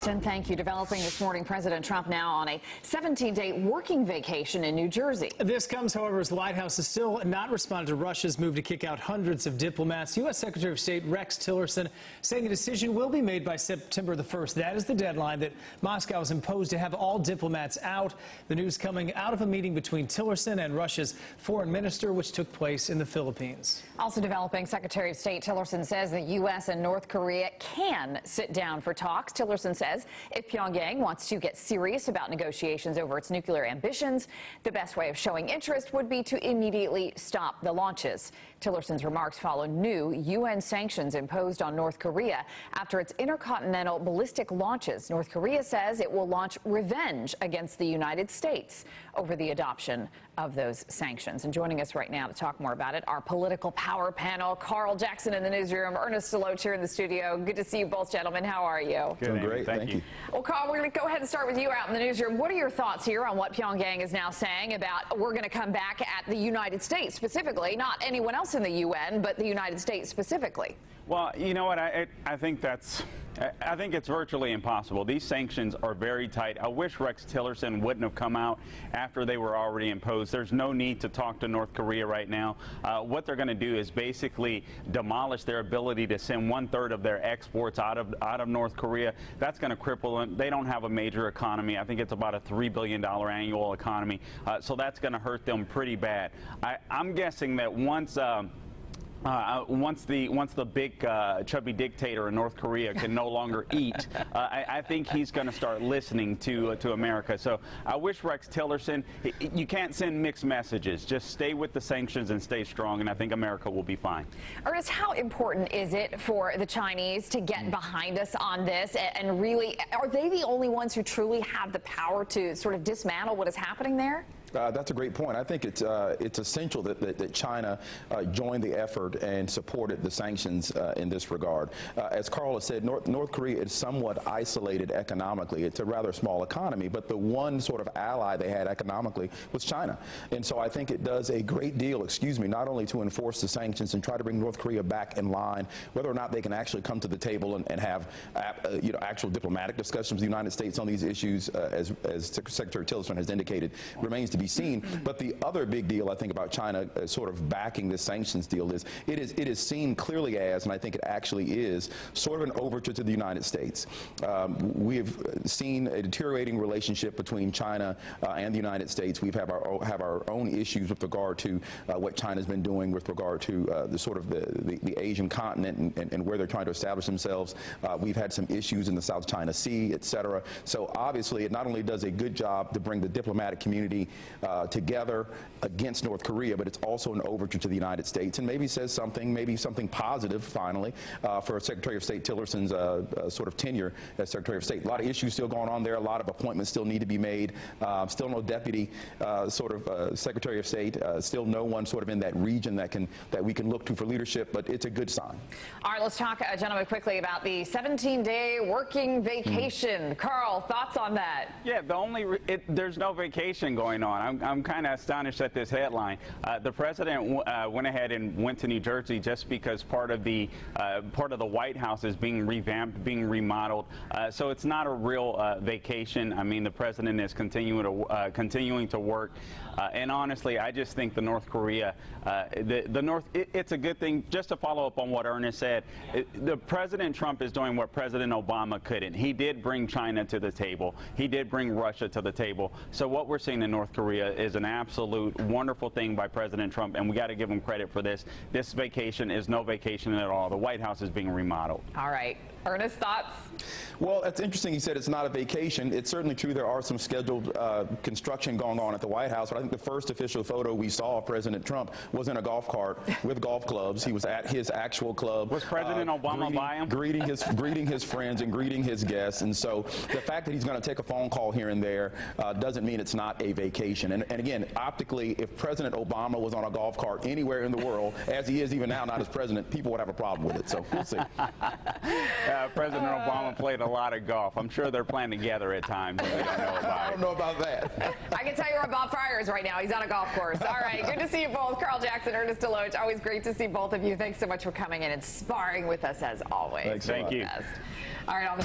Jen, thank you. Developing this morning, President Trump now on a 17-day working vacation in New Jersey. This comes, however, as the White House has still not responded to Russia's move to kick out hundreds of diplomats. U.S. Secretary of State Rex Tillerson saying a decision will be made by September the 1st. That is the deadline that Moscow has imposed to have all diplomats out. The news coming out of a meeting between Tillerson and Russia's foreign minister, which took place in the Philippines. Also developing, Secretary of State Tillerson says the U.S. and North Korea can sit down for talks. Tillerson says if Pyongyang wants to get serious about negotiations over its nuclear ambitions, the best way of showing interest would be to immediately stop the launches. Tillerson's remarks follow new UN sanctions imposed on North Korea after its intercontinental ballistic launches. North Korea says it will launch revenge against the United States over the adoption of those sanctions. And joining us right now to talk more about it, our political power panel, Carl Jackson in the newsroom, Ernest Deloach here in the studio. Good to see you both, gentlemen. How are you? Doing great. Thank you. Well, Carl, we're going to go ahead and start with you out in the newsroom. What are your thoughts here on what Pyongyang is now saying about we're going to come back at the United States specifically, not anyone else in the UN, but the United States specifically? Well, you know what? I think it's virtually impossible. These sanctions are very tight. I wish Rex Tillerson wouldn't have come out after they were already imposed. There's no need to talk to North Korea right now. What they're going to do is basically demolish their ability to send 1/3 of their exports out of North Korea. That's going to cripple them. They don't have a major economy. I think it's about a $3 billion annual economy. So that's going to hurt them pretty bad. I'm guessing that once the big chubby dictator in North Korea can no longer eat, I think he's going to start listening to America. So I wish Rex Tillerson, you can't send mixed messages. Just stay with the sanctions and stay strong, and I think America will be fine. Ernest, how important is it for the Chinese to get behind us on this? And really, are they the only ones who truly have the power to sort of dismantle what is happening there? That's a great point. I think it's essential that China joined the effort and supported the sanctions in this regard. As Carl has said, North Korea is somewhat isolated economically. It's a rather small economy, but the one sort of ally they had economically was China. And so I think it does a great deal, not only to enforce the sanctions and try to bring North Korea back in line, whether or not they can actually come to the table and have actual diplomatic discussions with the United States on these issues, as Secretary Tillerson has indicated, remains to be seen. But the other big deal I think about China sort of backing this sanctions deal is it is seen clearly as, and I think it actually is, sort of an overture to the United States. We have seen a deteriorating relationship between China and the United States. We have our own issues with regard to what China's been doing with regard to the Asian continent and where they're trying to establish themselves. We've had some issues in the South China Sea, etc. So obviously it not only does a good job to bring the diplomatic community together against North Korea, but it's also an overture to the United States, and maybe says something positive finally for Secretary of State Tillerson's sort of tenure as Secretary of State. A lot of issues still going on there. A lot of appointments still need to be made. Still no deputy Secretary of State. Still no one sort of in that region that we can look to for leadership. But it's a good sign. All right, let's talk, gentlemen, quickly about the 17-day working vacation. Carl, thoughts on that? Yeah, there's no vacation going on. I'm kind of astonished at this headline. The president went ahead and went to New Jersey just because part of the White House is being revamped, being remodeled. So it's not a real vacation. I mean, the president is continuing to work. And honestly, I just think the North Korea, it's a good thing. Just to follow up on what Ernest said, the President Trump is doing what President Obama couldn't. He did bring China to the table. He did bring Russia to the table. So what we're seeing in North Korea is an absolute wonderful thing by President Trump, and we got to give him credit for this. This vacation is no vacation at all. The White House is being remodeled. All right. Ernest, thoughts? Well, it's interesting you said it's not a vacation. It's certainly true there are some scheduled construction going on at the White House, but I think the first official photo we saw of President Trump was in a golf cart with golf clubs. He was at his actual club. Was President Obama by him? Greeting his friends and greeting his guests. And so the fact that he's going to take a phone call here and there doesn't mean it's not a vacation. And again, optically, if President Obama was on a golf cart anywhere in the world, as he is even now, not as president, people would have a problem with it. So we'll see. President Obama played a lot of golf. I'm sure they're playing together at times. We don't know about I don't know about that. I can tell you where Bob Fryer is right now. He's on a golf course. All right, good to see you both. Carl Jackson, Ernest Deloach, always great to see both of you. Thanks so much for coming in and sparring with us as always. Thanks. Thank you. All right, on the